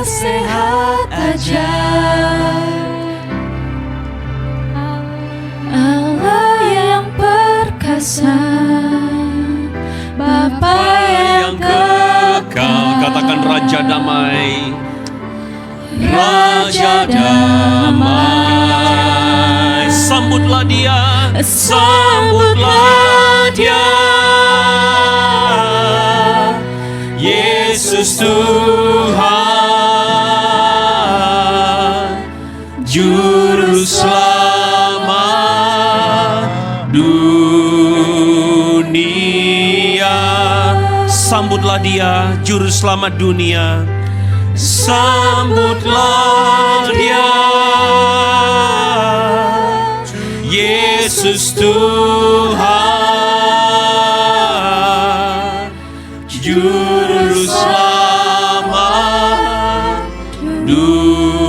sehat aja. Allah yang perkasa, Bapa yang kekal. Katakan Raja Damai. Raja Damai. Sambutlah dia. Sambutlah dia. Yesus Tuhan, Juru Selamat dunia. Sambutlah dia, Juru Selamat dunia. Sambutlah dia, Yesus Tuhan, Juru Selamat dunia.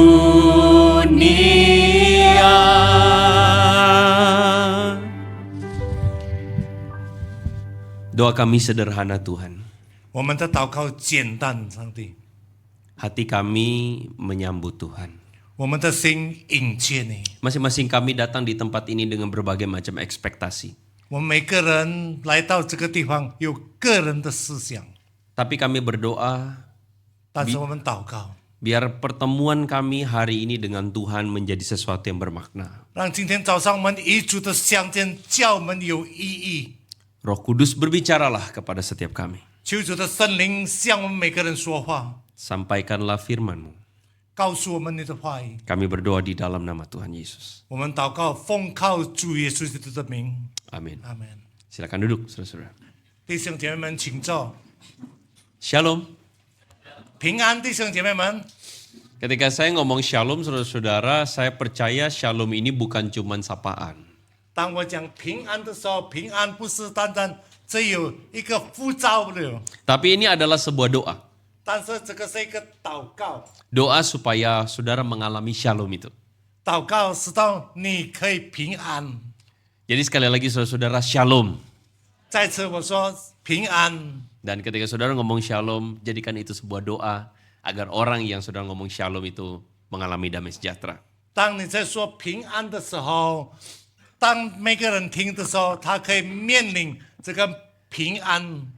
Doa kami sederhana Tuhan. 我们的祷告简单，上帝， Hati kami menyambut Tuhan. 我们的心迎接你。 Masing-masing kami datang di tempat ini dengan berbagai macam ekspektasi. 我们每个人来到这个地方有个人的思想， Tapi kami berdoa 但是我们祷告， biar pertemuan kami hari ini dengan Tuhan menjadi sesuatu yang bermakna. 让今天早上我们与主的相见，叫我们有意义。 Roh Kudus berbicaralah kepada setiap kami. 求主的圣灵向我们每个人说话， Sampaikanlah firman-Mu. 告诉我们你的话语。 Kami berdoa di dalam nama Tuhan Yesus. 我们祷告，奉靠主耶稣基督的名， Amin. 阿门。 Silakan duduk, saudara-saudara. 弟兄姐妹们，请坐。 Shalom. 平安，弟兄姐妹们。 Ketika saya ngomong shalom, saudara-saudara, saya percaya shalom ini bukan cuma sapaan. 当我讲平安的时候，平安不是单单只有一个呼召的， Tapi ini adalah sebuah doa. 但是这个是一个祷告。 Doa supaya saudara mengalami shalom itu. 祷告使到你可以平安。 Jadi sekali lagi saudara-saudara, shalom. 再次我说平安。 Dan ketika saudara ngomong shalom, jadikan itu sebuah doa agar orang yang saudara ngomong shalom itu mengalami damai sejahtera. 当你在说平安的时候，当每个人听的时候，他可以面临这个平安。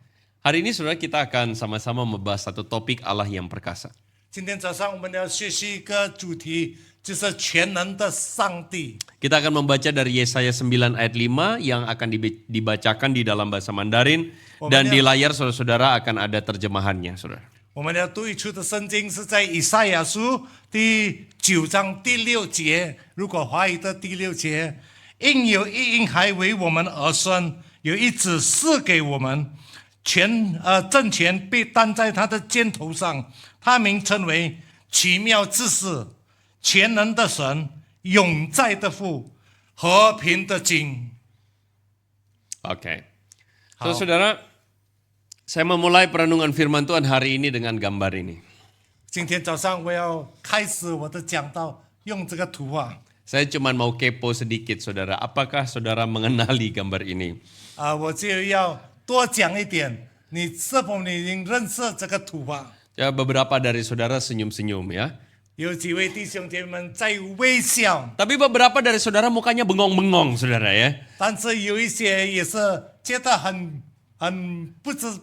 Hari ini saudara kita akan sama-sama membahas satu topik Allah yang perkasa. 今天早上我们要学习一个主题，就是全能的上帝。 Kita akan membaca dari Yesaya 9 ayat 5 yang akan dibacakan di dalam bahasa Mandarin. Dan di layar saudara-saudara akan ada terjemahannya, saudara. 我们要对出的圣经是在以赛亚书第9章第6节，如果华语的第6节，因有一婴孩为我们而生，有一子赐给我们，政权被担在他的肩头上，他名称为奇妙之士，全能的神，永在的父，和平的君。 Oke. Saudara, saya memulai perenungan firman Tuhan hari ini dengan gambar ini. 今天早上我要开始我的讲道，用这个图画。 Saya cuma mau kepo sedikit, saudara. Apakah saudara mengenali gambar ini? 我就要多讲一点，你是否已经认识这个图画？ Ya, beberapa dari saudara senyum-senyum ya. 有几位弟兄姐妹们在微笑， Tapi beberapa dari saudara mukanya bengong-bengong, saudara ya. 但是有一些也是觉得很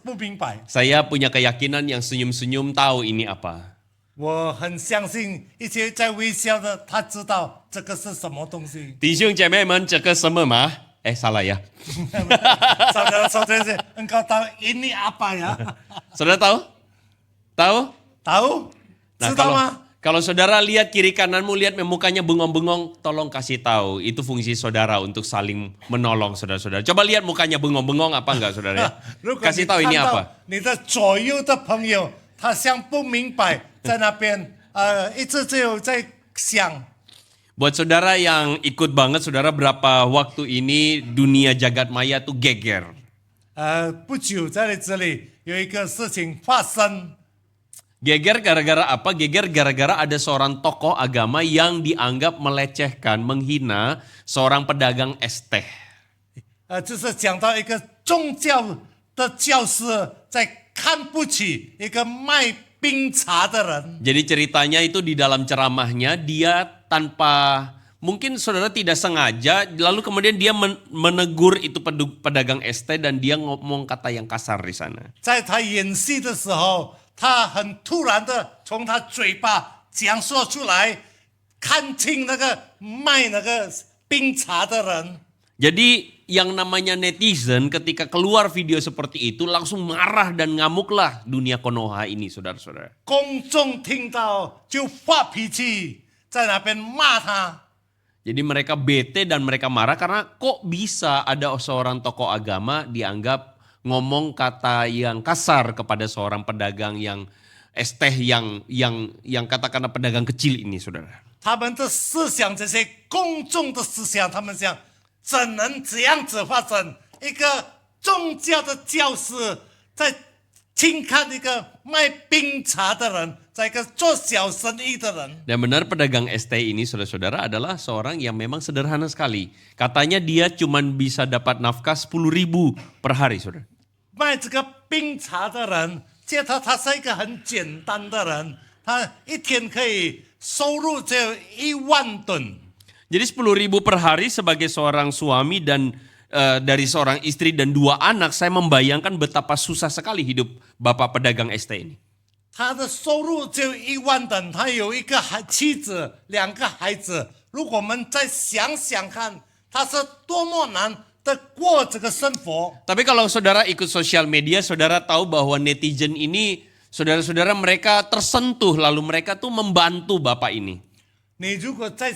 不明白。 Saya punya keyakinan yang senyum-senyum tahu ini apa. 我很相信一些在微笑的，他知道这个是什么东西。 弟兄姐妹们, cek semua mah? Salah ya. Saudara-saudara, engkau tahu ini apa ya? Saudara tahu? Tahu? Tahu? Nah, 知道吗？ kalau saudara lihat kiri kananmu, lihat mukanya bengong-bengong, tolong kasih tahu. Itu fungsi saudara untuk saling menolong saudara-saudara. Coba lihat mukanya bengong-bengong apa enggak saudara ya? 如果 Kasih tahu ini apa? 你的左右的朋友，他像不明白，在那边一直只有在想。 Buat saudara yang ikut banget, saudara, berapa waktu ini dunia jagat maya tuh geger. 不久在这里有一个事情发生， Geger gara-gara apa? Geger gara-gara ada seorang tokoh agama yang dianggap melecehkan, menghina seorang pedagang es teh. 就是讲到一个宗教的教师在看不起一个卖冰茶的人， Jadi ceritanya itu di dalam ceramahnya dia tanpa mungkin saudara tidak sengaja lalu kemudian dia menegur itu pedagang es teh dan dia ngomong kata yang kasar di sana. 在他演戏的时候，他很突然的从他嘴巴讲说出来，看清那个卖那个冰茶的人。 Jadi yang namanya netizen ketika keluar video seperti itu langsung marah dan ngamuklah dunia Konoha ini saudara-saudara. 公众听到就发脾气，在那边骂他。 Jadi mereka bete dan mereka marah karena kok bisa ada seorang tokoh agama dianggap ngomong kata yang kasar kepada seorang pedagang yang es teh yang katakanlah pedagang kecil ini saudara. 他们的思想，这些公众的思想，他们想怎能这样子发生？一个宗教的教师在轻看一个卖冰茶的人，在一个做小生意的人。 Dan benar pedagang es teh ini saudara-saudara adalah seorang yang memang sederhana sekali. Katanya dia cuma bisa dapat nafkah 10.000 per hari saudara. 卖这个冰茶的人，觉得他是一个很简单的人，他一天可以收入只有1万吨。 Jadi 10.000 per hari sebagai seorang suami dan dari seorang istri dan 2 anak, saya membayangkan betapa susah sekali hidup bapak pedagang es teh ini. 他的收入只有1万吨，他有一个妻子，2个孩子。如果我们再想想看，他是多么难的过这个生活。 Tapi kalau saudara ikut sosial media, saudara tahu bahwa netizen ini, saudara-saudara mereka tersentuh lalu mereka tuh membantu bapak ini. 你如果在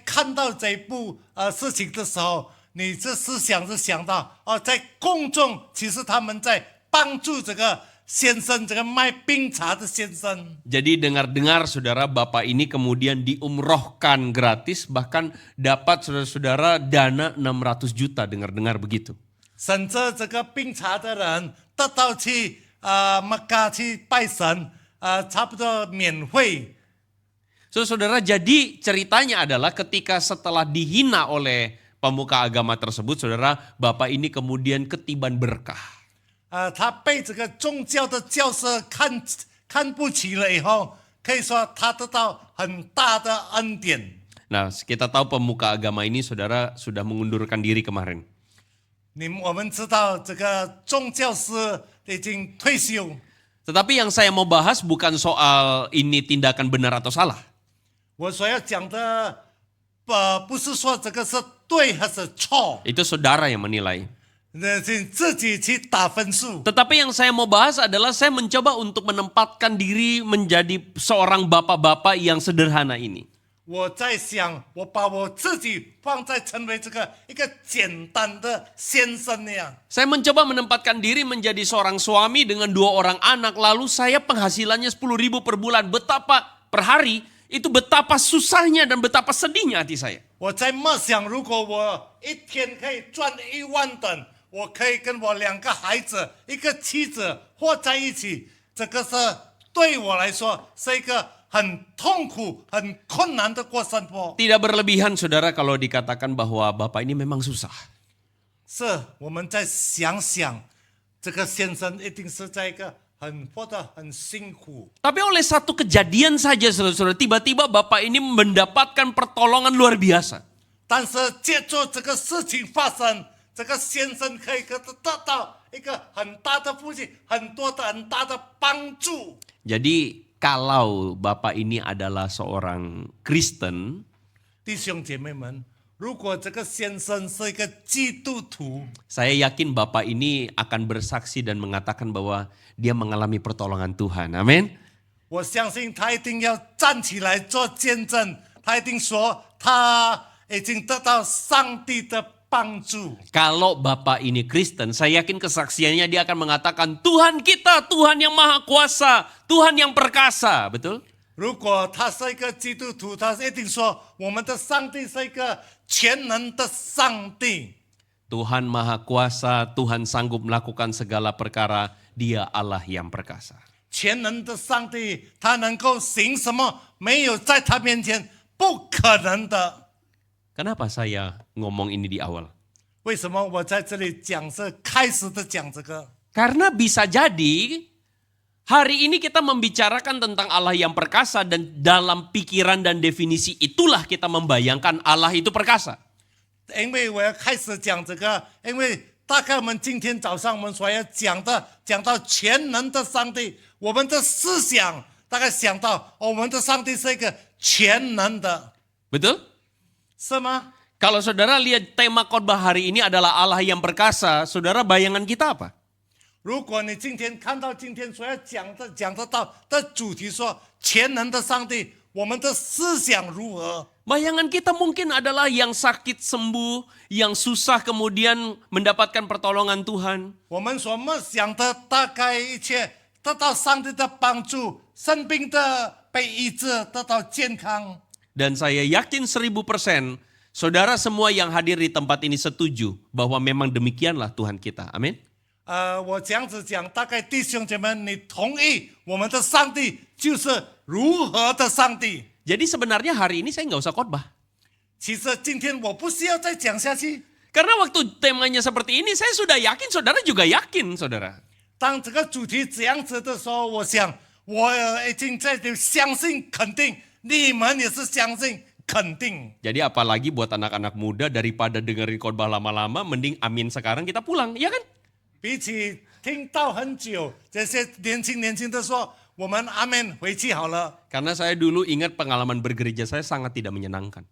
看到这部事情的时候，你这思想是想到在公众其实他们在帮助这个先生，这个卖冰茶的先生。 Jadi dengar-dengar saudara bapak ini kemudian diumrohkan gratis bahkan dapat saudara-saudara dana 600 juta dengar-dengar begitu. 省着这个冰茶的人得到去Mekah去拜神，差不多免费。 Saudara, jadi ceritanya adalah ketika setelah dihina oleh pemuka agama tersebut, saudara, bapak ini kemudian ketiban berkah. 他被这个宗教的教师看不起了以后，可以说他得到很大的恩典。 Nah, kita tahu pemuka agama ini, saudara, sudah mengundurkan diri kemarin. 我们知道这个宗教师已经退休。 Tetapi yang saya mau bahas bukan soal ini tindakan benar atau salah. 我所要讲的，不是说这个是对还是错， Itu saudara yang menilai. 是自己去打分数。 Tetapi yang saya mau bahas adalah saya mencoba untuk menempatkan diri menjadi seorang bapak-bapak yang sederhana ini. 我在想，我把我自己放在成为这个一个简单的先生那样。 Saya mencoba menempatkan diri menjadi seorang suami dengan 2 orang anak, lalu saya penghasilannya 10.000 per bulan. Betapa per hari, itu betapa susahnya dan betapa sedihnya hati saya. 我在默想，如果我一天可以赚1万吨，我可以跟我2个孩子、一个妻子活在一起，这个是对我来说是一个很痛苦、很困难的过生活。 Tidak berlebihan saudara kalau dikatakan bahwa bapak ini memang susah. 是，我们再想想，这个先生一定是在一个活得很辛苦。 Tapi oleh satu kejadian saja saudara-saudara, tiba-tiba bapak ini mendapatkan pertolongan luar biasa. 但是借助这个事情发生，这个先生可以得到一个很大的福气，很大的帮助。 Jadi kalau bapak ini adalah seorang Kristen, 弟兄姐妹们，如果这个先生是一个基督徒， saya yakin bapak ini akan bersaksi dan mengatakan bahwa dia mengalami pertolongan Tuhan. Amin. 我相信他一定要站起来做见证，他一定说他已经得到上帝的帮助。 Kalau bapak ini Kristen, saya yakin kesaksiannya dia akan mengatakan Tuhan kita, Tuhan yang maha kuasa, Tuhan yang perkasa. Betul? 如果他是一个基督徒，他一定说我们的上帝是一个全能的上帝。 Tuhan maha kuasa, Tuhan sanggup melakukan segala perkara, dia Allah yang perkasa. 全能的上帝，他能够行什么？没有在他面前不可能的。 Kenapa saya ngomong ini di awal? 为什么我在这里讲开始的讲这个？ Karena bisa jadi Hari ini kita membicarakan tentang Allah yang perkasa dan dalam pikiran dan definisi itulah kita membayangkan Allah itu perkasa. 因为我要开始讲这个，因为大概我们今天早上我们所要讲到全能的上帝，我们的思想大概想到我们的上帝是一个全能的， Betul? 是吗？ Kalau saudara lihat tema khotbah hari ini adalah Allah yang perkasa, saudara bayangan kita apa? 如果你今天看到今天所要讲得到的主题说全能的上帝，我们的思想如何？ Bayangan kita mungkin adalah yang sakit sembuh, yang susah kemudian mendapatkan pertolongan Tuhan. 我们所梦想的大概一切得到上帝的帮助，生病的被医治，得到健康。 Dan saya yakin 1000%, saudara semua yang hadir di tempat ini setuju bahwa memang demikianlah Tuhan kita. Amin. 我这样子讲，大概弟兄姐妹，你同意我们的上帝就是如何的上帝？ Jadi sebenarnya hari ini saya nggak usah khotbah. 其实今天我不需要再讲下去。 Karena waktu temanya seperti ini, saya sudah yakin, saudara juga yakin, saudara. 当这个主题这样子的时候，我想我已经在这相信肯定，你们也是相信肯定。 Jadi apalagi buat anak-anak muda daripada dengerin khotbah lama-lama, mending amin sekarang kita pulang, ya kan? 比起听到很久，这些年轻的说，我们阿门回去好了。 Karena saya dulu ingat pengalaman bergereja saya sangat tidak menyenangkan.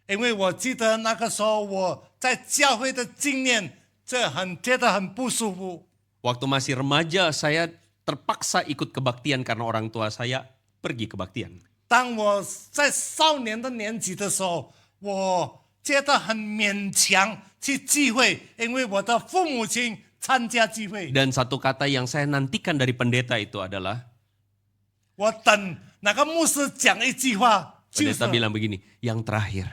因为我记得那个时候我在教会的经验，觉得很不舒服。 Waktu masih remaja, saya terpaksa ikut kebaktian karena orang tua saya pergi kebaktian. 当我在少年的年纪的时候，我觉得很勉强去聚会，因为我的父母亲参加聚会， Dan satu kata yang saya nantikan dari pendeta itu adalah, 我等那个牧师讲一句话，就是 pendeta bilang begini, yang terakhir.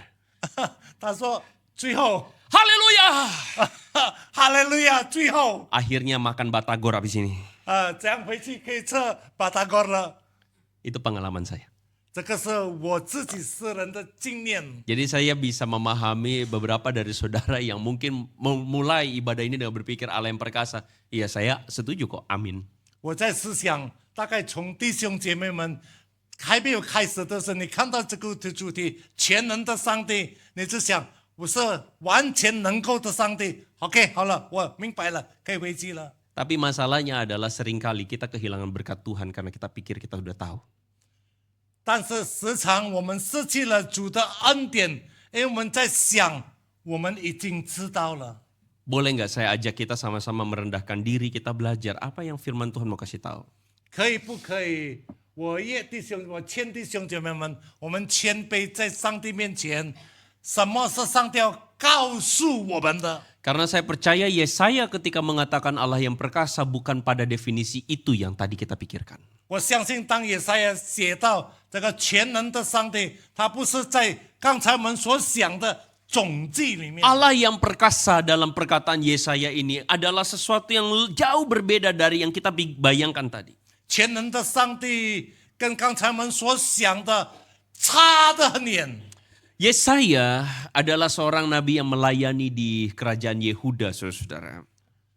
他说最后， Haleluya! 哈利路亚，最后 Akhirnya makan batagor habis ini. 这样回去可以吃巴达哥了。 Itu pengalaman saya. 这个是我自己私人的经验。 Jadi saya bisa memahami beberapa dari saudara yang mungkin memulai ibadah ini dengan berpikir Allah yang perkasa. Iya, saya setuju kok, amin. 我在思想，大概从弟兄姐妹们还没有开始的时候，你看到这个主题“全能的上帝”，你就想我是完全能够的上帝。OK， 好了，我明白了，可以回去了。 Tapi masalahnya adalah seringkali kita kehilangan berkat Tuhan karena kita pikir kita udah tahu. 但是时常我们失去了主的恩典，因为我们在想我们已经知道了。 Boleh nggak saya ajak kita sama-sama merendahkan diri, kita belajar apa yang firman Tuhan mau kasih tahu. 可以不可以？我劝弟兄姐妹们，我们谦卑在上帝面前，什么是上帝要告诉我们的？ Karena saya percaya Yesaya ketika mengatakan Allah yang perkasa bukan pada definisi itu yang tadi kita pikirkan. 我相信当以赛亚写到这个全能的上帝，他不是在刚才我们所想的总计里面。 Allah yang perkasa dalam perkataan Yesaya ini adalah sesuatu yang jauh berbeda dari yang kita bayangkan tadi. 全能的上帝跟刚才我们所想的差得很远。 Yesaya adalah seorang nabi yang melayani di kerajaan Yehuda, saudara-saudara.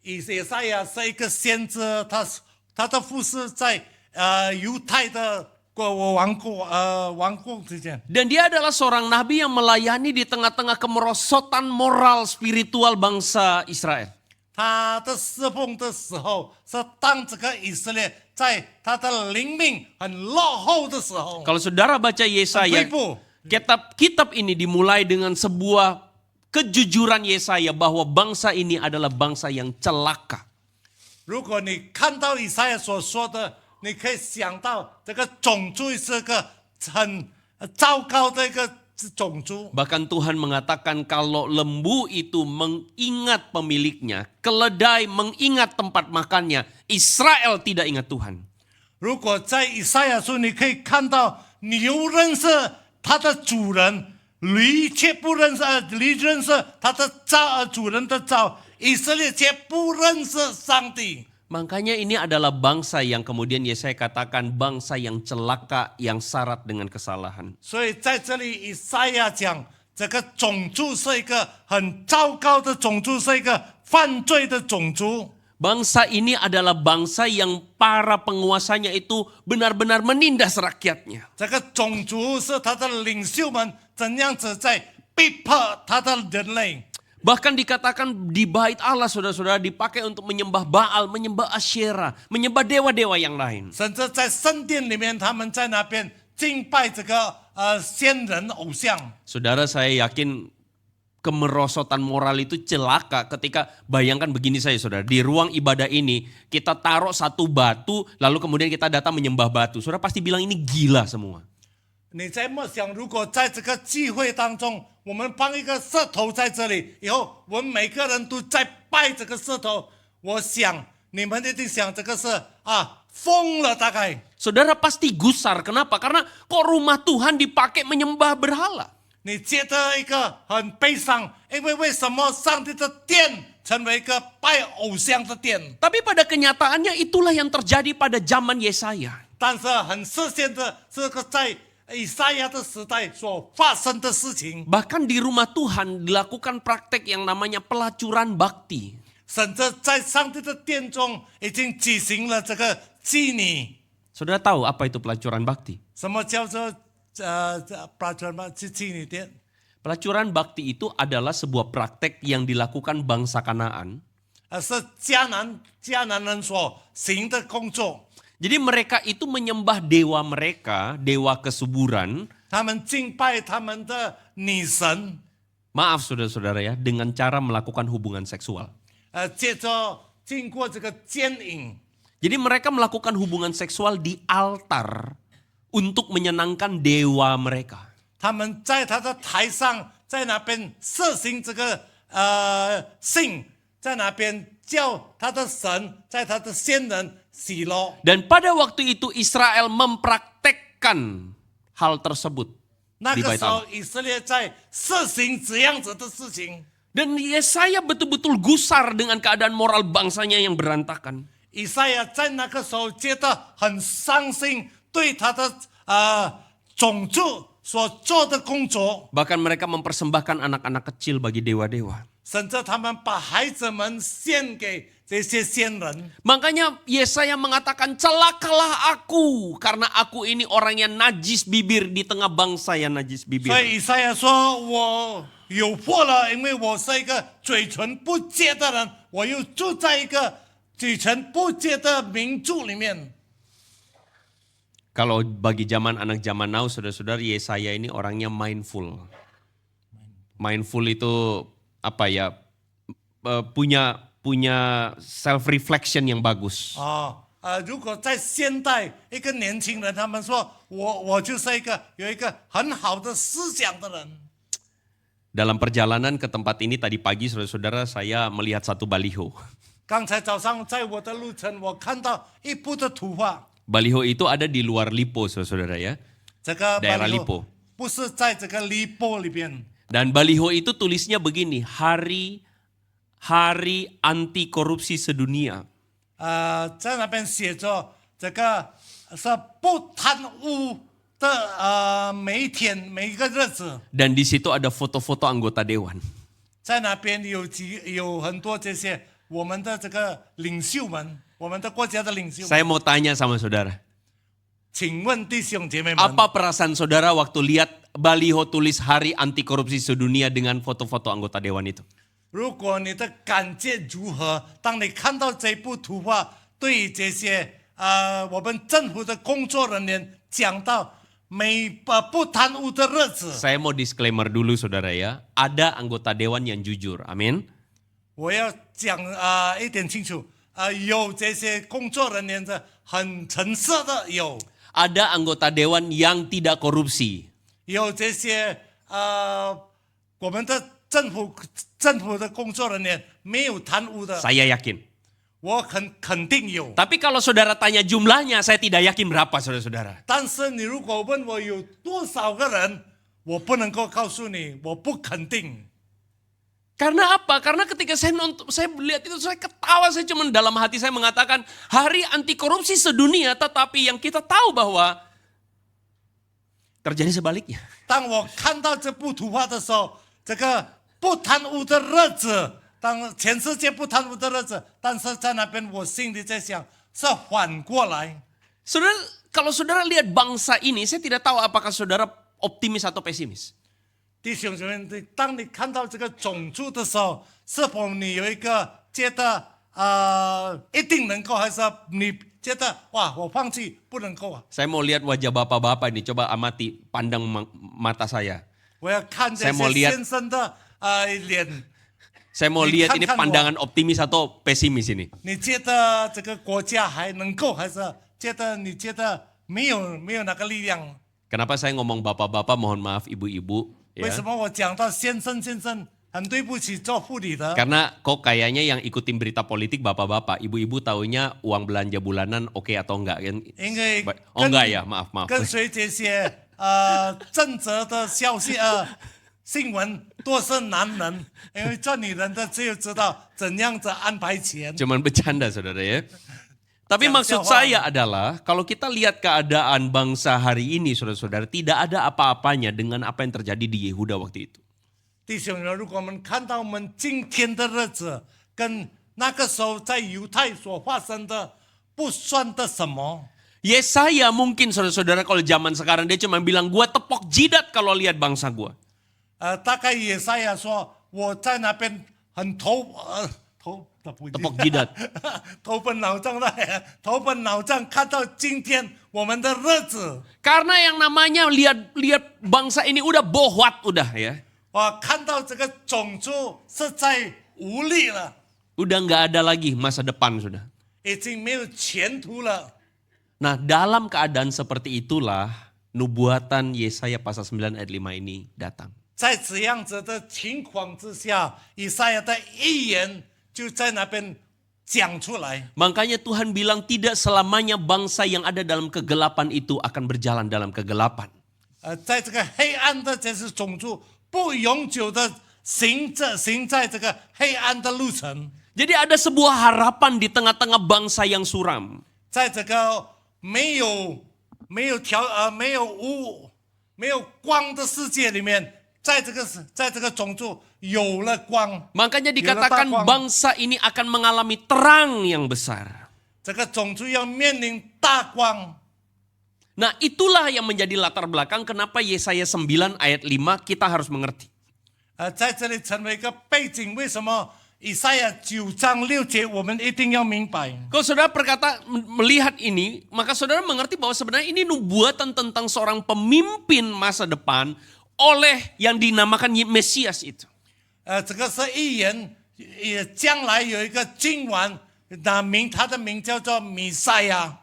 以赛亚是一个先知，他的服侍在犹太的王国之间。 Dan dia adalah seorang nabi yang melayani di tengah-tengah kemerosotan moral spiritual bangsa Israel. 他的侍奉的时候，是当这个以色列在他的灵命很落后的时候。 Kalau saudara baca Yesaya, 退步。 kitab ini dimulai dengan sebuah kejujuran Yesaya bahwa bangsa ini adalah bangsa yang celaka. 如果你看到以赛亚所说的，你可以想到这个种族是个很糟糕的一个种族。 Bahkan Tuhan mengatakan kalau lembu itu mengingat pemiliknya, keledai mengingat tempat makannya, Israel tidak ingat Tuhan. 如果在以赛亚书，你可以看到牛认识它的主人，驴却不认识，驴认识它的主人的灶，以色列却不认识上帝。 Makanya ini adalah bangsa yang kemudian Yesaya katakan bangsa yang celaka, yang syarat dengan kesalahan. 所以在这里，以赛亚讲，这个种族是一个很糟糕的种族，是一个犯罪的种族。Bangsa ini adalah bangsa yang para penguasanya itu benar-benar menindas rakyatnya. 这个种族是他的领袖们怎样子在逼迫他的人类。 Bahkan dikatakan di bait Allah saudara-saudara dipakai untuk menyembah Baal, menyembah Asyera, menyembah dewa-dewa yang lain. 甚至在圣殿里面，他们在那边敬拜这个仙人偶像。 Saudara, saya yakin kemerosotan moral itu celaka ketika bayangkan begini saya saudara. Di ruang ibadah ini kita taruh satu batu lalu kemudian kita datang menyembah batu. Saudara pasti bilang ini gila semua. 你在默想，如果在这个聚会当中，我们放一个石头在这里，以后我们每个人都在拜这个石头，我想你们一定想这个是疯了大概。 Saudara pasti gusar. Kenapa? Karena kok rumah Tuhan dipakai menyembah berhala. 你觉得一个很悲伤，因为什么上帝的殿成为一个拜偶像的殿？ Tapi pada kenyataannya itulah yang terjadi pada zaman Yesaya. 但是很实现的这个在以赛亚的时代所发生的事情， Bahkan di rumah Tuhan dilakukan praktek yang namanya pelacuran bakti. 甚至在上帝的殿中已经举行了这个祭礼。 Saudara tahu apa itu pelacuran bakti? 什么叫做祭礼殿？ Pelacuran bakti itu adalah sebuah praktek yang dilakukan bangsa Kanaan. 是迦南人所行的工作。 Jadi mereka itu menyembah dewa mereka, dewa kesuburan. 他们敬拜他们的女神， Maaf saudara-saudara ya, dengan cara melakukan hubungan seksual. 接着经过这个奸淫。 Jadi mereka melakukan hubungan seksual di altar untuk menyenangkan dewa mereka. 他们在他的台上，在那边实行这个性，在那边叫他的神，在他的先人喜乐。 Dan pada waktu itu Israel mempraktekkan hal tersebut 那 di 个 bait 时候 Allah. 以色列在实行这样子的事情。 Dan Yesaya betul-betul gusar dengan keadaan moral bangsanya yang berantakan. 以赛亚在那个时候觉得很伤心，对他的种族所做的工作， Bahkan mereka mempersembahkan anak-anak kecil bagi dewa-dewa. 甚至他们把孩子们献给这些先人。 Makanya Yesaya mengatakan, celakalah aku karena aku ini orang yang najis bibir di tengah bangsa yang najis 所 bibir. 以以赛亚说：“我有祸了，因为我是一个嘴唇不洁的人，我又住在一个嘴唇不洁的民族里面。” Kalau bagi zaman anak zaman now, saudara-saudara, Yesaya ini orangnya mindful. Mindful itu apa ya? Punya self reflection yang bagus. 如果在现代一个年轻人，他们说我就是有一个很好的思想的人。 Dalam perjalanan ke tempat ini tadi pagi, saudara-saudara, saya melihat satu baliho. 刚才早上在我的路程，我看到一幅的图画。 Baliho itu ada di luar Lipo, saudara-saudara ya. 这个 Daerah 巴黎 Lipo. 不是在这个黎波里边。 Dan baliho itu tulisnya begini, hari anti korupsi sedunia. 在那边写着这个是不贪污的每一天每一个日子。 Dan di situ ada foto-foto anggota dewan. 在那边有很多这些我们的这个领袖们，我们的国家的领袖们。 Saya mau tanya sama saudara. 请问弟兄姐妹们， Apa perasaan saudara waktu lihat baliho tulis hari anti korupsi sedunia dengan foto-foto anggota dewan itu? 如果你的感觉如何？当你看到这幅图画，对于这些我们政府的工作人员讲到不贪污的日子， Saya mau disclaimer dulu saudara ya. Ada anggota dewan yang jujur, amin. 我要讲一点清楚，有这些工作人员是很诚实的，有 Ada anggota dewan yang tidak korupsi. 有这些我们的政府的工作人员没有贪污的， Saya yakin. 我肯定有。 Tapi kalau saudara tanya jumlahnya, saya tidak yakin berapa saudara-saudara. 但是你如果问我有多少个人，我不能够告诉你，我不肯定。 Karena apa? Karena ketika saya lihat itu saya ketawa, saya cuma dalam hati saya mengatakan hari anti korupsi sedunia, tetapi yang kita tahu bahwa terjadi sebaliknya. 当我看到这幅图画的时候，这个不贪污的日子，当全世界不贪污的日子，但是在那边我心里在想，是反过来。 Saudara, kalau saudara lihat bangsa ini, saya tidak tahu apakah saudara optimis atau pesimis. 弟兄姊妹，当你看到这个种族的时候，是否你有一个觉得一定能够，还是你觉得哇我放弃不能够啊？ Saya mau lihat wajah bapak-bapak ini, coba amati, pandang mata saya. 我要看这 Saya mau 些 lihat- 先生的脸， Saya mau Ini lihat ini kan-kan pandangan optimis atau pesimis ini. 你觉得这个国家还能够，还是你觉得没有那个力量？ Kenapa saya ngomong bapak-bapak, mohon maaf ibu-ibu. 为 Ya. 什么我讲到先生，很对不起做护理的， Karena kok kayaknya yang ikutin berita politik bapak-bapak, ibu-ibu taunya uang belanja bulanan oke atau enggak kan? 因为 Oh enggak ya, maaf. 跟随这些正则的消息新闻都是男人，因为做女人的只有知道怎样子安排钱。 Cuman bercanda saudara ya. Tapi Jangan maksud jawab. saya adalah kalau kita lihat keadaan bangsa hari ini saudara-saudara, tidak ada apa-apanya dengan apa yang terjadi di Yehuda waktu itu. 弟兄们，如果我们看到我们今天的日子，跟那个时候在犹太所发生的，不算的什么。 Yesaya mungkin saudara-saudara kalau zaman sekarang dia cuma bilang gua tepok jidat kalau lihat bangsa gua. 大概也赛亚说，我在那边很头 Tepok jidat. 头昏脑胀的，头昏脑胀，看到今天我们的日子， Karena yang namanya lihat bangsa ini udah bohwat udah ya. 我看到这个种族实在无力了， Udah nggak ada lagi masa depan sudah. 已经没有前途了。 Nah dalam keadaan seperti itulah nubuatan Yesaya pasal 9 ayat 5 ini datang. 在这样子的情况之下，以赛亚的预言就在那边讲出来。 Makanya Tuhan bilang tidak selamanya bangsa yang ada dalam kegelapan itu akan berjalan dalam kegelapan. 在这个黑暗的这些种族，不永久的行在这个黑暗的路程， Jadi ada sebuah harapan di tengah-tengah bangsa yang suram. 在这个没有光的世界里面，在这个种族有了光， Makanya 有了 dikatakan 大光， bangsa ini akan mengalami terang yang besar. 这个种族要面临大光。 Nah itulah yang menjadi latar belakang kenapa Yesaya 9 ayat 5 kita harus mengerti. 在这里成为一个背景，为什么以赛亚9章6节我们一定要明白？ Kalau saudara melihat ini, maka saudara mengerti bahwa sebenarnya ini nubuatan tentang seorang pemimpin masa depan oleh yang dinamakan Mesias itu. 这个是预言，也将来有一个君王，他的名叫做弥赛亚。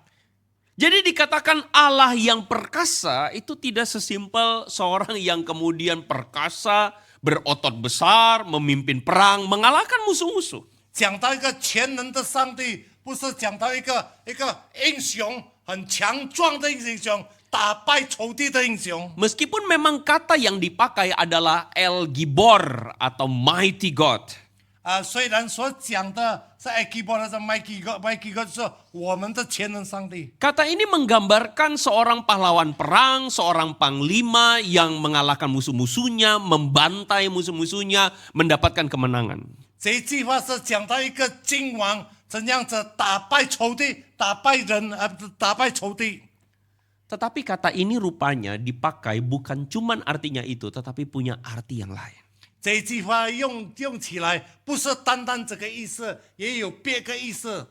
Jadi dikatakan Allah yang perkasa itu tidak sesimpel seorang yang kemudian perkasa, berotot besar, memimpin perang, mengalahkan musuh-musuh. 讲到一个全能的上帝，不是讲到一个英雄，很强壮的英雄，打败仇敌的英雄。 Meskipun memang kata yang dipakai adalah El Gibor atau Mighty God. 虽然所讲的是埃及波的是麦基哥是我们的全能上帝。 Kata ini menggambarkan seorang pahlawan perang, seorang panglima yang mengalahkan musuh-musuhnya, membantai musuh-musuhnya, mendapatkan kemenangan. 这句话是讲到一个君王怎样子打败仇敌，打败仇敌。 Tetapi kata ini rupanya dipakai bukan cuman artinya itu, tetapi punya arti yang lain. 这句话用起来不是单单这个意思，也有别个意思。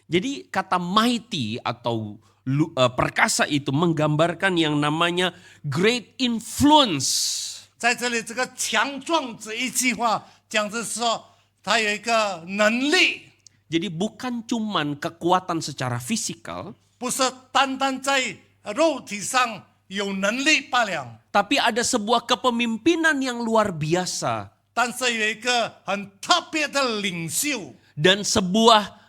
Jadi kata mighty atau perkasa itu menggambarkan yang namanya great influence. 在这里，这个强壮这一句话讲的是说，他有一个能力， Jadi bukan cuman kekuatan secara fisikal, 不是单单在肉体上有能力罢了， tapi ada sebuah kepemimpinan yang luar biasa 但是有一个很特别的领袖， dan sebuah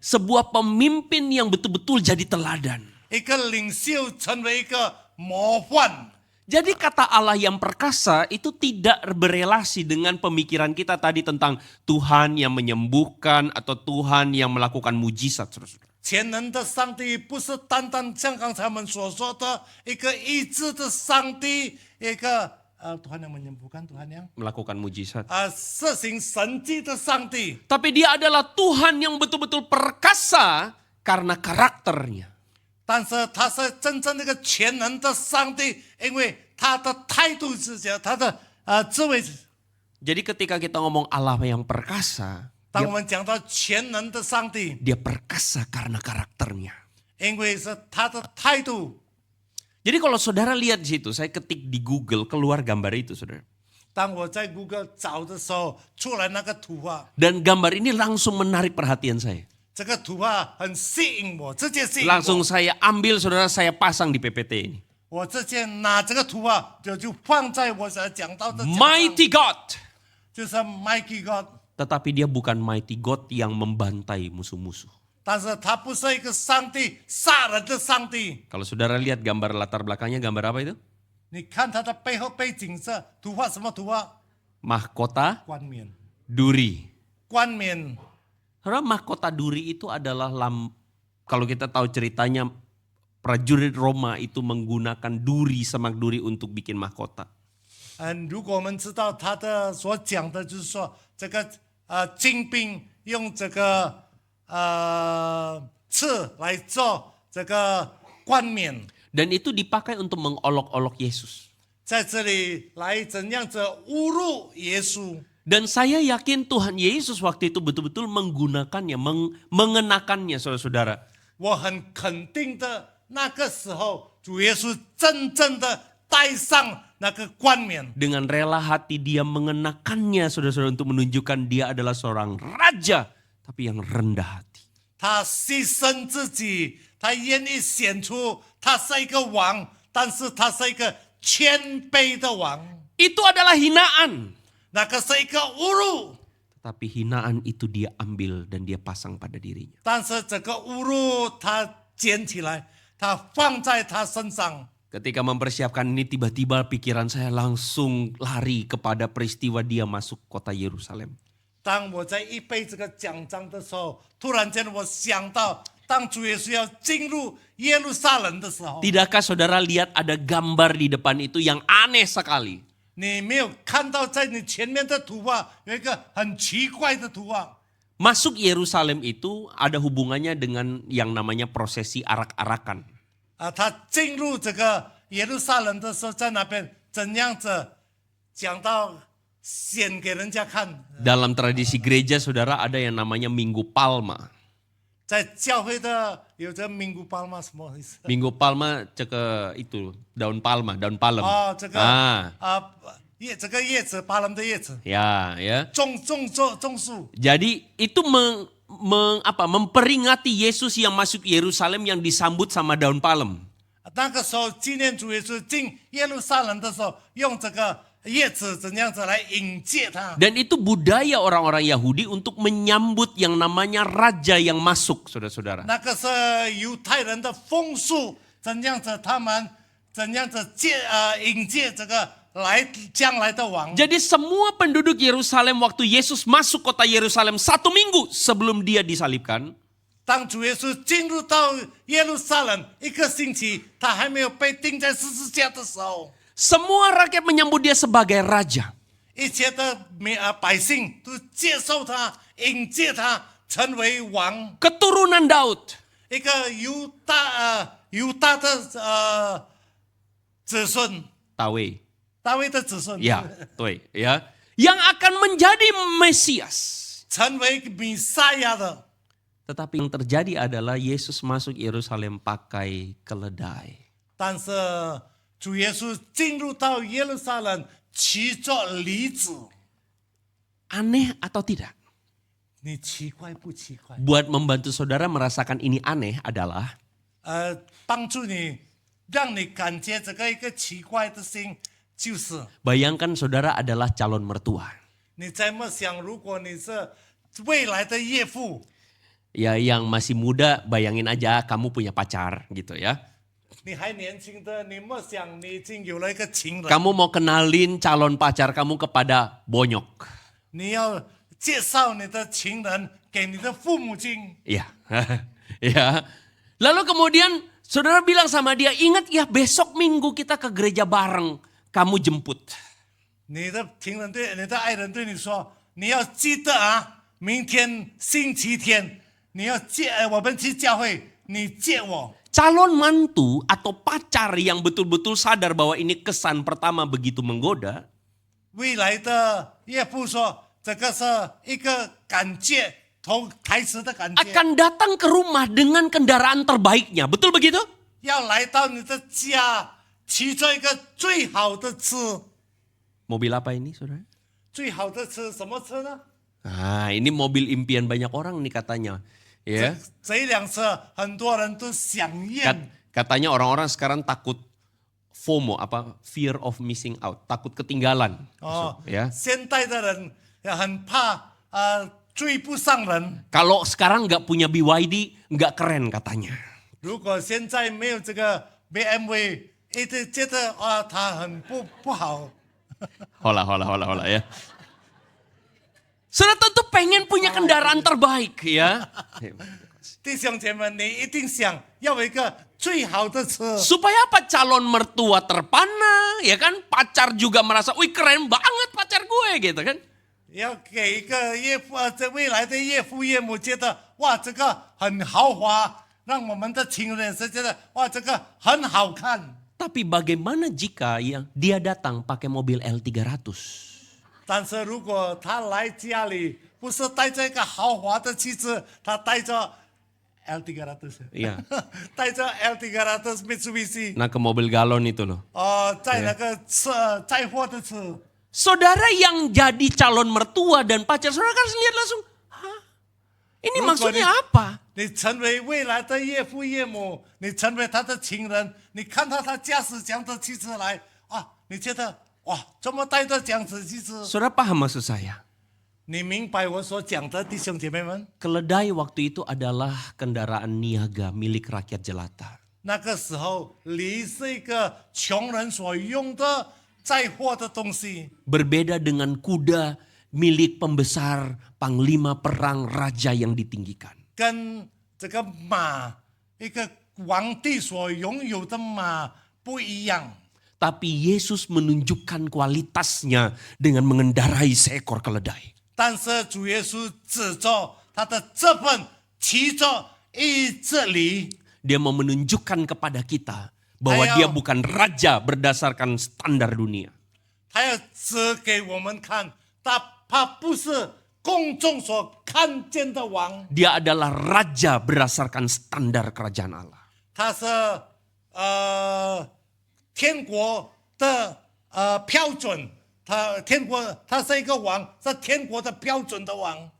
sebuah pemimpin yang betul-betul jadi teladan. 一个领袖成为一个模范。 Jadi kata Allah yang perkasa itu tidak berelasi dengan pemikiran kita tadi tentang Tuhan yang menyembuhkan atau Tuhan yang melakukan mujizat. 全能的上帝不是单单像刚才我们所说的一个医治的上帝，一个 Tuhan yang menyembuhkan, Tuhan yang melakukan mujizat. 施行神迹的上帝。 Tapi dia adalah Tuhan yang betul-betul perkasa karena karakternya. 但是他是真正那个全能的上帝，因为他的态度是这样，他的智慧。 Jadi ketika kita ngomong Allah yang perkasa, 当我们讲到全能的上帝， dia perkasa karena karakternya. 因为是他的态度。 Jadi kalau saudara lihat di situ, saya ketik di Google keluar gambar itu, saudara. 当我在 Google 找的时候，出来那个图画， Dan gambar ini langsung menarik perhatian saya. 这个图画很吸引我，直接吸引 Langsung 我。 saya ambil, saudara, saya pasang di PPT ini. 我直接拿这个图画就放在我所讲到的讲章 Mighty God. 就是 Mighty God， Tetapi dia bukan mighty God yang membantai musuh-musuh. 但是他不是一个上帝杀人的上帝。 Kalau saudara lihat gambar latar belakangnya, gambar apa itu? 你看他的背后背景是图画什么图画？ Mahkota 冠冕， duri. 冠冕。 Saudara, mahkota duri itu adalah kalau kita tahu ceritanya, prajurit Roma itu menggunakan duri, semak duri untuk bikin mahkota. 如果我们知道他的所讲的，就是说这个精兵用这个刺来做这个冠冕， Dan itu dipakai untuk mengolok-olok Yesus. 在这里来怎样子侮辱耶稣。 Dan saya yakin Tuhan Yesus waktu itu betul-betul menggunakannya, mengenakannya, saudara-saudara. 我很肯定的，那个时候主耶稣真正的戴上那个冠冕， Dengan rela hati dia mengenakannya, saudara-saudara, untuk menunjukkan dia adalah seorang raja, tapi yang rendah hati. 他牺牲自己，他愿意显出他是一个王，但是他是一个谦卑的王， Itu adalah hinaan. 那个是一个侮辱。 Tetapi hinaan itu dia ambil dan dia pasang pada dirinya. 但是这个侮辱他捡起来，他放在他身上。 Ketika mempersiapkan ini, tiba-tiba pikiran saya langsung lari kepada peristiwa dia masuk kota Yerusalem. 当我在预备这个讲章的时候，突然间我想到，当主耶稣要进入耶路撒冷的时候， Tidakkah saudara lihat ada gambar di depan itu yang aneh sekali? 你没有看到在你前面的图画有一个很奇怪的图画。 Masuk Yerusalem itu ada hubungannya dengan yang namanya prosesi arak-arakan. 他进入这个耶路撒冷的时候，在那边怎样子讲到显给人家看。 Dalam tradisi gereja, saudara, ada yang namanya Minggu Palma. 在教会的有这名古巴吗？什么意思？ Minggu Palma cek itu daun palma, daun palem. 哦，这个 Ah, 这个叶子，巴兰的叶子， ya, ya. 种树。 Jadi itu memperingati Yesus yang masuk Yerusalem yang disambut sama daun palem. 那个时候纪念主耶稣进耶路撒冷的时候，用这个叶子怎样子来迎接他。 Dan itu budaya orang-orang Yahudi untuk menyambut yang namanya raja yang masuk, saudara-saudara. 那个是犹太人的风俗，怎样子他们怎样子迎接这个将来的王。 Jadi semua penduduk Yerusalem waktu Yesus masuk kota Yerusalem 1 minggu sebelum dia disalibkan, 当主耶稣进入到耶路撒冷1个星期，他还没有被钉在十字架的时候， semua rakyat menyambut dia sebagai raja. 一切的百姓都接受他，迎接他成为王， Keturunan Daud. 一个犹大的子孙， Tawe. 大卫的子孙， Ya, tuh ya. Yang akan menjadi Mesias. 成为弥赛亚的。 Tetapi yang terjadi adalah Yesus masuk Yerusalem pakai keledai. 但是主耶稣进入到耶路撒冷，骑着驴子， Aneh atau tidak? 你奇怪不奇怪？ Buat membantu saudara merasakan ini aneh adalah 帮助你，让你感觉这个一个奇怪的心，就是 bayangkan saudara adalah calon mertua. 你在默想，如果你是未来的岳父， Ya yang masih muda bayangin aja kamu punya pacar gitu ya. 你还年轻的，你默想你已经有了一个情人， Kamu mau kenalin calon pacar kamu kepada bonyok. 你要介绍你的情人给你的父母亲。 Iya. Ya. Lalu kemudian saudara bilang sama dia, ingat ya besok minggu kita ke gereja bareng. Kamu jemput. 你的情人对你的爱人对你说，你要记得啊，明天星期天你要我们去教会，你接我。 Calon mantu atau pacar yang betul-betul sadar bahwa ini kesan pertama begitu menggoda, 未来的岳父说，这个是一个感觉，投台词的感觉， akan datang ke rumah dengan kendaraan terbaiknya. Betul begitu? 要来到你的家，骑着一个最好的车。 Mobil apa ini, saudara? 最好的车什么车呢？ Nah, ini mobil impian banyak orang nih katanya. Ya. 这一辆车很多人都想验。 Katanya orang-orang sekarang takut FOMO, apa fear of missing out, takut ketinggalan. 哦， Ya. 现代的人很怕追不上人。 Kalau sekarang nggak punya BYD, nggak keren katanya. 如果现在没有这个 BMW， 一直觉得它很不好。 Hola ya. Saudara tentu pengen punya kendaraan terbaik ya. 弟兄姐妹，你一定想要有一个最好的车。 Supaya apa? Calon mertua terpana, ya kan? Pacar juga merasa, wih keren banget pacar gue gitu kan. 要给一个岳父，这未来的岳父岳母觉得哇，这个很豪华，让我们的情人是觉得哇，这个很好看。 Tapi bagaimana jika dia datang pakai mobil L300? 但是如果他来家里，不是带着一个豪华的汽车，他带着 L300， Iya. 带着 L300 Mitsubishi， Nah ke mobil galon itu loh. 在那个车载货的车。 Saudara yang jadi calon mertua dan pacar, saudara kan lihat langsung, hah? Ini maksudnya apa? 你成为未来的岳父岳母，你成为他的情人，你看到他驾驶这样的汽车来啊，你觉得哇，怎么带着这样子汽车？ Saudara paham maksud saya? 你明白我所讲的，弟兄姐妹们？ Keledai waktu itu adalah kendaraan niaga milik rakyat jelata. 那个时候，驴是一个穷人所用的载货的东西， Berbeda dengan kuda milik pembesar, panglima perang, raja yang ditinggikan. 跟这个马，一个皇帝所拥有的马不一样。 Tapi Yesus menunjukkan kualitasnya dengan mengendarai seekor keledai. 但是主耶稣指着他的这份骑着一只驴。 Dia mau menunjukkan kepada kita bahwa dia bukan raja berdasarkan standar dunia. 他要指给我们看，他不是公众所看见的王， Dia adalah raja berdasarkan standar kerajaan Allah. 他是天国的标准，他是一个王，是天国的标准的王。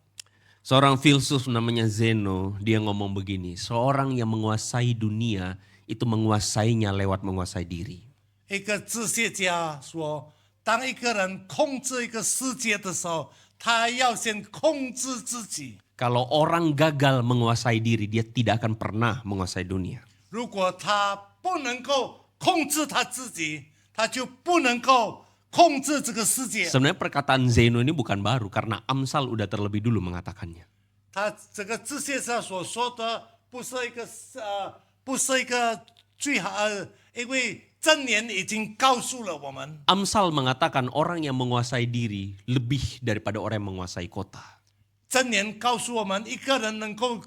Seorang filsuf namanya Zeno, dia ngomong begini, seorang yang menguasai dunia itu menguasainya lewat menguasai diri. 一个哲学家说，当一个人控制一个世界的时候，他要先控制自己。 Kalau orang gagal menguasai diri, dia tidak akan pernah menguasai dunia. 如果他不能够控制他自己，他就不能够控制这个世界。 Sebenarnya perkataan Zeno ini bukan baru karena Amsal udah terlebih dulu mengatakannya. 他这个哲学家所说的不是一个最好，因为箴言已经告诉了我们。 Amsal mengatakan orang yang menguasai diri lebih daripada orang yang menguasai kota. 箴言告诉我们，一个人能够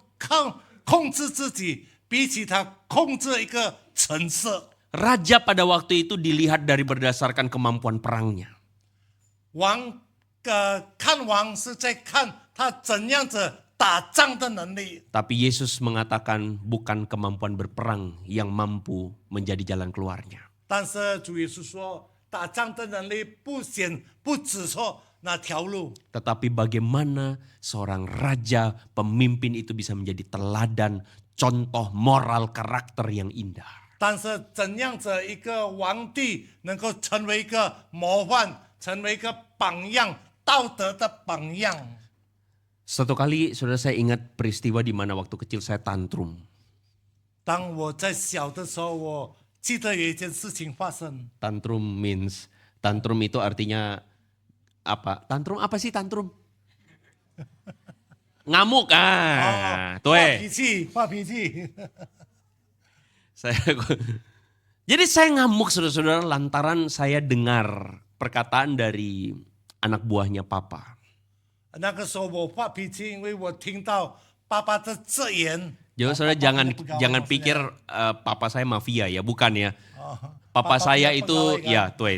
控制自己，比起他控制一个城市。 Raja pada waktu itu dilihat dari berdasarkan kemampuan perangnya. 看王是在看他怎样子打仗的能力。 Tapi Yesus mengatakan bukan kemampuan berperang yang mampu menjadi jalan keluarnya. 但是主耶稣说，打仗的能力不指出那条路， Tetapi bagaimana seorang raja, pemimpin itu bisa menjadi teladan, contoh moral karakter yang indah. 但是怎样子一个皇帝能够成为一个模范，成为一个榜样，道德的榜样。 Satu kali saudara saya ingat peristiwa di mana waktu kecil saya tantrum. 当我在小的时候，我记得有一件事情发生。 Tantrum itu artinya apa? Tantrum apa sih tantrum? Ngamuk tuh 发脾气。 Jadi saya ngamuk saudara-saudara lantaran saya dengar perkataan dari anak buahnya papa. 那个时候我发脾气，因为我听到爸爸的字眼。 Jadi saudara jangan pikir papa saya mafia ya, bukan ya. Papa saya itu ya, tuh.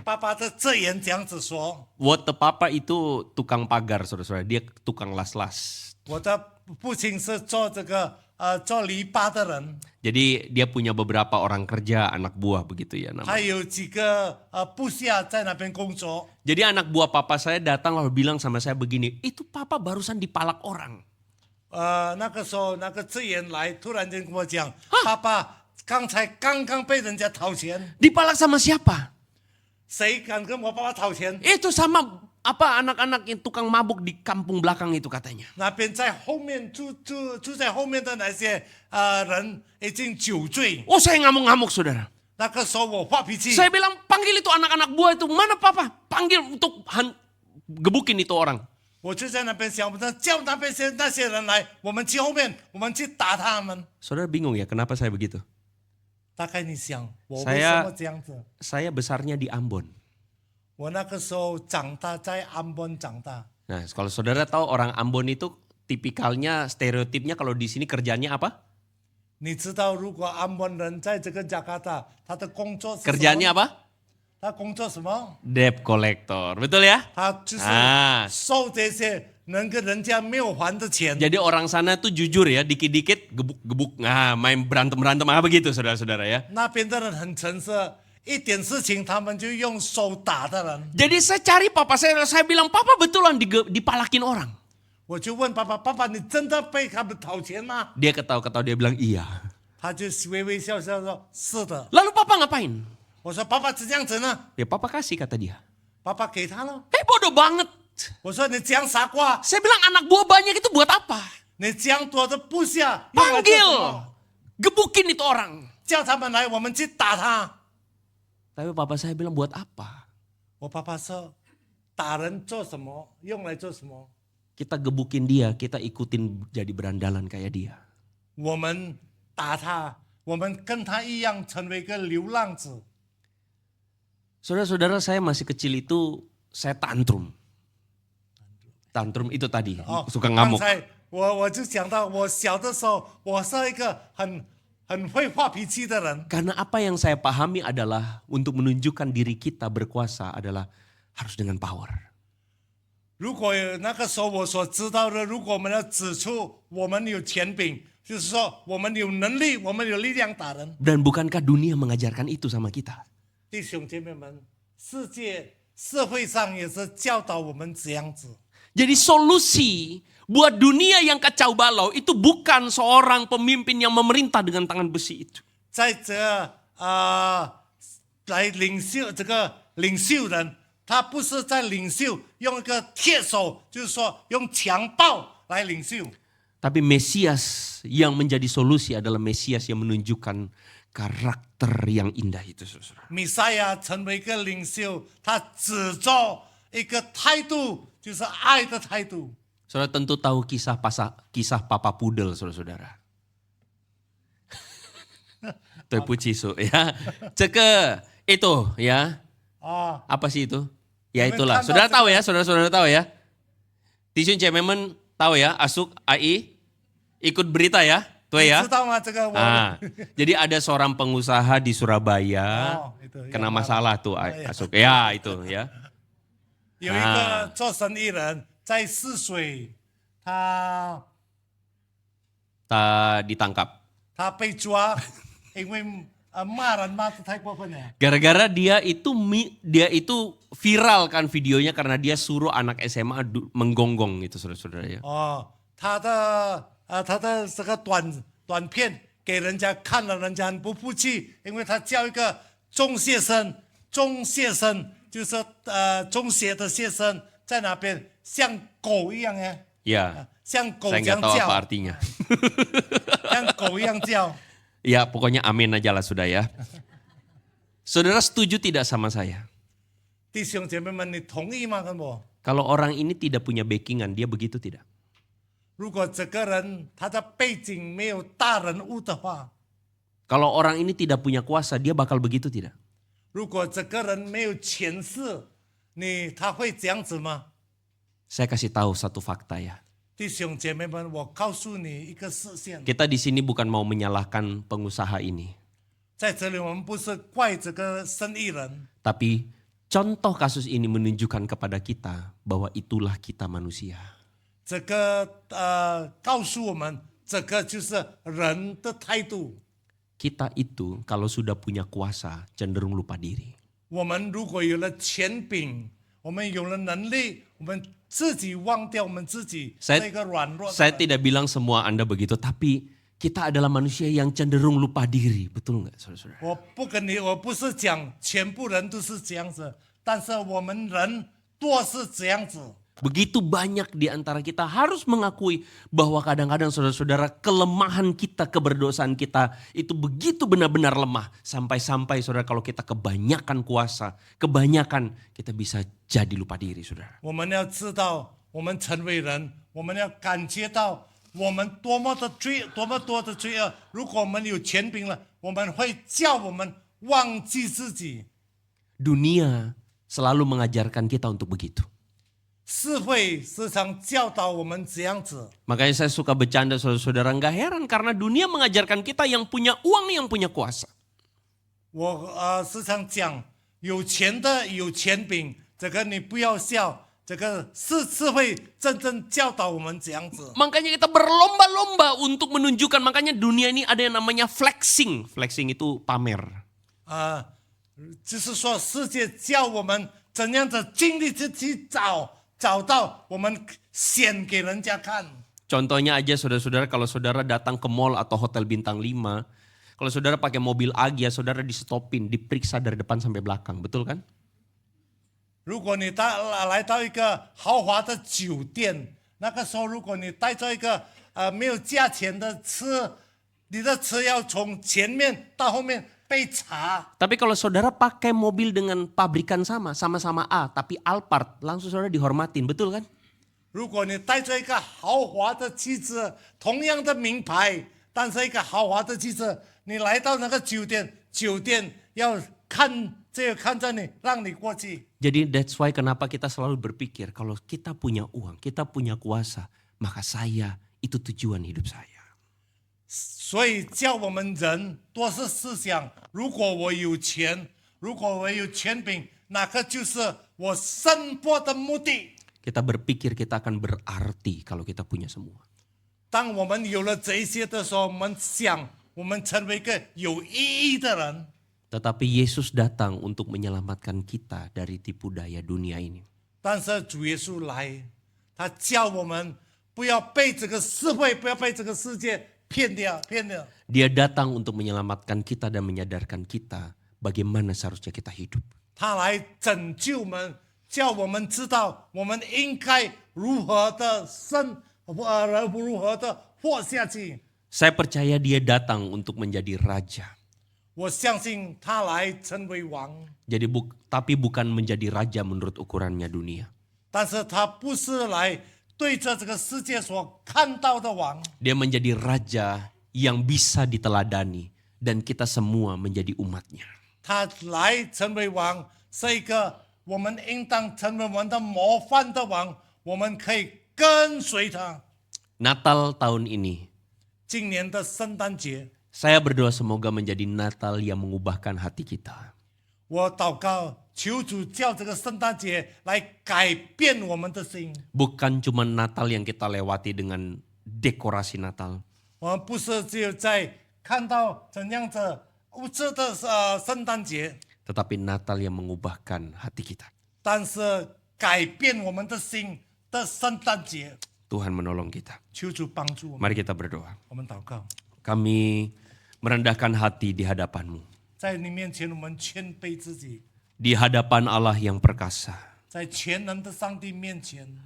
爸爸的字眼这样子说。 What the papa itu tukang pagar, saudara-saudara. Dia tukang las-las. 我的父亲是做这个做篱笆的人， Jadi dia punya beberapa orang kerja, anak buah begitu ya 还 namanya. 有几个部下在那边工作。 Jadi anak buah papa saya datang lalu bilang sama saya begini, itu papa barusan dipalak orang. 那个时候那个职员来，突然间跟我讲，爸爸刚刚被人家讨钱， Dipalak sama siapa? 谁敢跟我爸爸讨钱？ Itu sama anak-anak yang tukang mabuk di kampung belakang itu katanya. 那边在后面住在后面的那些人已经酒醉。 Oh, saya ngamuk-ngamuk, saudara. 那个时候我发脾气， Saya bilang, panggil itu anak-anak buah itu. Mana papa? Panggil untuk gebukin itu orang. 我就在那边想，我说叫那些人来，我们去后面，我们去打他们。 Saudara bingung ya kenapa saya begitu? 大概你想，我为什么这样子？ Saya besarnya di Ambon. 我那个时候长大在安邦长大。 Nah, kalau saudara tahu orang Ambon itu tipikalnya, stereotipnya kalau di sini kerjanya apa? 你知道，如果安邦人在这个加拿大，他的工作是什么 Kerjanya apa? 他工作什么？ Debt collector, betul ya? 他就是收这些能跟人家没有还的钱。 Jadi orang sana tuh jujur ya, dikit-dikit gebuk-gebuk, nah main berantem-berantem apa begitu saudara-saudara ya. 那边的人很诚实，一点事情他们就用手打的人。 Jadi saya cari papa saya bilang, papa betulan dipalakin orang. 我就问爸爸：“爸爸，你真的被他们讨钱吗 Dia ketawa-ketawa, dia bilang iya. ？”他就微微笑笑说：“是的。 Lalu papa ngapain? 我说：“爸爸是这样子呢， Ya papa kasih kata dia. 爸爸给他了。 Bodoh banget. ”我说：“你讲傻瓜， Saya bilang anak buah banyak itu buat apa? 你讲多的部下用来做什 Panggil, 么？ gebukin itu orang. 叫他们来，我们去打他。” Tapi papa saya bilang buat apa? 我爸爸说：“打人做什么？用来做什么？ Kita gebukin dia, kita ikutin jadi berandalan kayak dia. 我们打他，我们跟他一样成为一个流浪子。” Saudara-saudara, saya masih kecil itu saya tantrum. Tantrum itu tadi, 哦， suka 刚 ngamuk. 才我就讲到，我小的时候，我是一个很会发脾气的人。 Karena apa yang saya pahami adalah untuk menunjukkan diri kita berkuasa adalah harus dengan power. 如果那个时候我所知道的，如果我们要指出我们有权柄，就是说我们有能力，我们有力量打人。 Dan bukankah dunia mengajarkan itu sama kita? 弟兄姐妹们，社会上也是教导我们这样子。 Jadi solusi buat dunia yang kacau balau itu bukan seorang pemimpin yang memerintah dengan tangan besi itu. 在这来领袖这个领袖人，他不是在领袖用一个铁手，就是说用强暴来领袖。 Tapi Mesias yang menjadi solusi adalah Mesias yang menunjukkan karakter yang indah itu, saudara. 弥赛亚成为一个领袖，他指着一个态度，就是爱的态度。 Saudara tentu tahu kisah Papa Pudel, saudara-saudara. Tuh puji su, ya. Ceke itu ya. 啊， Apa sih itu? Ya Memang itulah. kan Saudara tahu tahu ya, saudara-saudara tahu ya. Tisun Cememen tahu ya, Asuk AI ikut berita ya, tuh 你 ya. 知道吗？这个我 Jadi ada seorang pengusaha di Surabaya Oh, itu, yang kena mana? masalah tuh iya. Asuk. Ya itu ya. 有一个做生意人在泗水，他 Ditangkap. 被抓，因为骂人骂得太过分了。 Gara-gara dia itu viral kan videonya karena dia suruh anak SMA menggonggong gitu saudara-saudara ya. 哦，他的这个短片给人家看了，人家很不服气，因为他叫一个中学生就是中学的学生在那边像狗一样哎， Ya, 像狗 saya 这样 nggak tahu apa 叫， artinya. 像狗一样叫。 Ya pokoknya amin aja lah sudah ya. Saudara setuju tidak sama saya? 弟兄姐妹们，你同意吗？跟我？ Kalau orang ini tidak punya backingan, dia begitu tidak? 如果这个人他的背景没有大人物的话， Kalau orang ini tidak punya kuasa, dia bakal begitu tidak? 如果这个人没有权势，他会这样子吗？ Saya kasih tahu satu fakta ya. 弟兄姐妹们，我告诉你一个事线， Kita di sini bukan mau menyalahkan pengusaha ini. 在这里我们不是怪这个生意人， Tapi contoh kasus ini menunjukkan kepada kita bahwa itulah kita manusia. 这个告诉我们，这个就是人的态度。 Kita itu kalau sudah punya kuasa cenderung lupa diri. 我们如果有了权柄，我们有了能力，我们自己忘掉我们自己 Saya- 这个软弱的 Saya 人。 tidak bilang semua Anda begitu, tapi kita adalah manusia yang cenderung lupa diri. Betul nggak, saudara-saudara? 我不是讲全部人都是这样子，但是我们人多是这样子。 Begitu banyak di antara kita harus mengakui bahwa kadang-kadang saudara-saudara kelemahan kita, keberdosaan kita itu begitu benar-benar lemah. Sampai-sampai saudara kalau kita kebanyakan kuasa, kebanyakan kita bisa jadi lupa diri saudara. 我们要知道，我们成为人，我们要感觉到我们多么多的罪恶。如果我们有权柄了，我们会叫我们忘记自己。 Dunia selalu mengajarkan kita untuk begitu. 社会时常教导我们这样子。 Makanya saya suka bercanda saudara-saudara, nggak heran karena dunia mengajarkan kita yang punya uang, yang punya kuasa. 我时常讲，有钱的有权柄，这个你不要笑，这个是会真正教导我们这样子。 Makanya kita berlomba-lomba untuk menunjukkan, makanya dunia ini ada yang namanya flexing. Flexing itu pamer. 就是说世界教我们怎样的尽力去找到我们显给人家看。 Contohnya aja saudara-saudara, kalau saudara datang ke mall atau hotel bintang 5, kalau saudara pakai mobil Agya, saudara di stopin, diperiksa dari depan sampai belakang, betul kan? 如果你来到一个豪华的酒店，那个时候如果你带着一个没有价钱的车，你的车要从前面到后面被查。 Tapi kalau saudara pakai mobil dengan pabrikan sama-sama A, tapi Alphard, langsung saudara dihormatin, betul kan? 如果你带着一个豪华的汽车，同样的名牌，但是一个豪华的汽车，你来到那个酒店，酒店要看着你，让你过去。 Jadi that's why kenapa kita selalu berpikir kalau kita punya uang, kita punya kuasa, maka saya itu tujuan hidup saya. 所以叫我们人多是思想，如果我有钱，如果我有权柄，那个就是我生活的目的。 Kita berpikir kita akan berarti kalau kita punya semua. 当我们有了这一些的时候，我们想，我们成为一个有意义的人。 Tetapi Yesus datang untuk menyelamatkan kita dari tipu daya dunia ini. 但是主耶稣来，他叫我们不要被这个社会，不要被这个世界骗掉。 Dia datang untuk menyelamatkan kita dan menyadarkan kita bagaimana seharusnya kita hidup. 他来拯救我们，叫我们知道我们应该如何的如何的活下去。 Saya percaya dia datang untuk menjadi raja. 我相信他来成为王， Jadi tapi bukan menjadi raja menurut ukurannya dunia. 但是他不是来对着这个世界所看到的王， Dia menjadi raja yang bisa diteladani dan kita semua menjadi umatnya. 他来成为王，是一个我们应当成为我们的模范的王，我们可以跟随他。 Natal tahun ini, 今年的圣诞节， saya berdoa semoga menjadi Natal yang mengubahkan hati kita. 我祷告，求主叫这个圣诞节来改变我们的心。 Bukan cuma Natal yang kita lewati dengan dekorasi Natal. 我们不是只有在看到怎样子物质的圣诞节， Tetapi Natal yang mengubahkan hati kita. 但是改变我们的心的圣诞节。 Tuhan menolong kita. 求主帮助我们， Mari kita berdoa. 我们祷告， Kami merendahkan hati di hadapan-Mu. 在你面前我们谦卑自己， Di hadapan Allah yang perkasa. 在全能的上帝面前，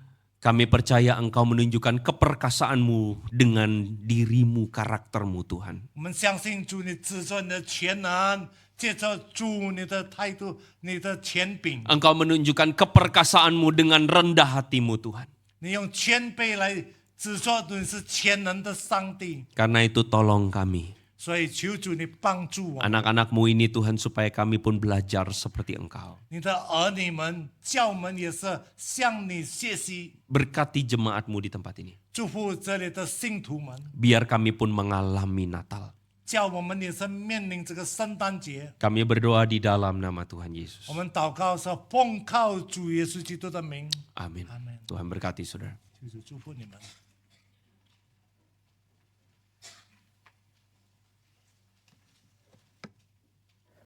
Kami percaya Engkau menunjukkan keperkasaan-Mu dengan diri-Mu, karakter-Mu Tuhan. 我们相信主，你指着你的全能，借着主你的态度、你的权柄， Engkau menunjukkan keperkasaan-Mu dengan rendah hati-Mu Tuhan. 你用谦卑来指着你是全能的上帝。 Karena itu tolong kami. 所以求主你帮助我们， Anak-anakmu ini Tuhan supaya kami pun belajar seperti Engkau. 你的儿女们、教们也是向你学习。 Berkati jemaatmu di tempat ini. 祝福这里的信徒们， Biar kami pun mengalami Natal. 叫我们也是面临这个圣诞节。 Kami berdoa di dalam nama Tuhan Yesus. 我们祷告是奉靠主耶稣基督的名， Amin. Amin. Tuhan berkati saudara. 就是祝福你们。